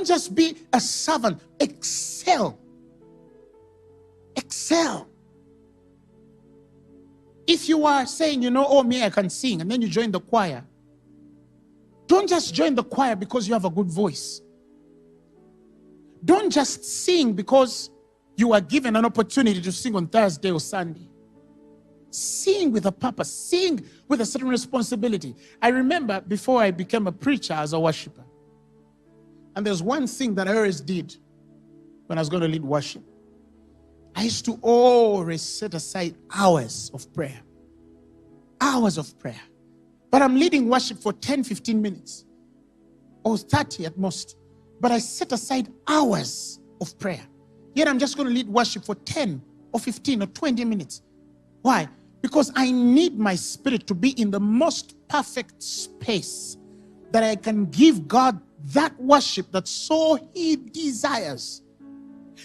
just be a servant. Excel. Excel. If you are saying, oh, me, I can sing, and then you join the choir, don't just join the choir because you have a good voice. Don't just sing because you are given an opportunity to sing on Thursday or Sunday. Sing with a purpose. Sing with a certain responsibility. I remember before I became a preacher as a worshiper, and there's one thing that I always did when I was going to lead worship. I used to always set aside hours of prayer. Hours of prayer. But I'm leading worship for 10, 15 minutes. Or 30 at most. But I set aside hours of prayer. Yet I'm just going to lead worship for 10 or 15 or 20 minutes. Why? Because I need my spirit to be in the most perfect space that I can give God that worship that so He desires.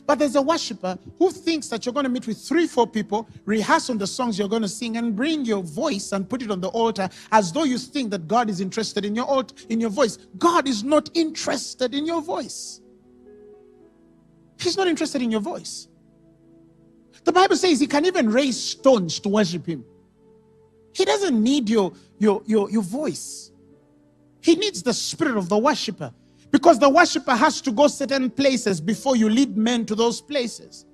But there's a worshiper who thinks that you're going to meet with 3, 4 people, rehearse on the songs you're going to sing, and bring your voice and put it on the altar as though you think that God is interested in your voice. God is not interested in your voice. He's not interested in your voice. The Bible says He can even raise stones to worship Him. He doesn't need your voice. He needs the spirit of the worshiper. Because the worshiper has to go certain places before you lead men to those places.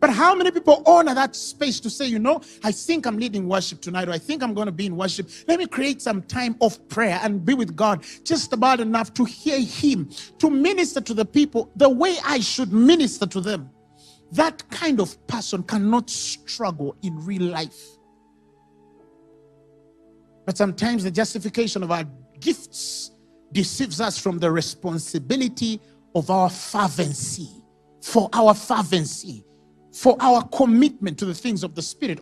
But how many people honor that space to say, I think I'm leading worship tonight, or I think I'm going to be in worship. Let me create some time of prayer and be with God just about enough to hear Him, to minister to the people the way I should minister to them. That kind of person cannot struggle in real life. But sometimes the justification of our gifts deceives us from the responsibility of our fervency, for our commitment to the things of the Spirit.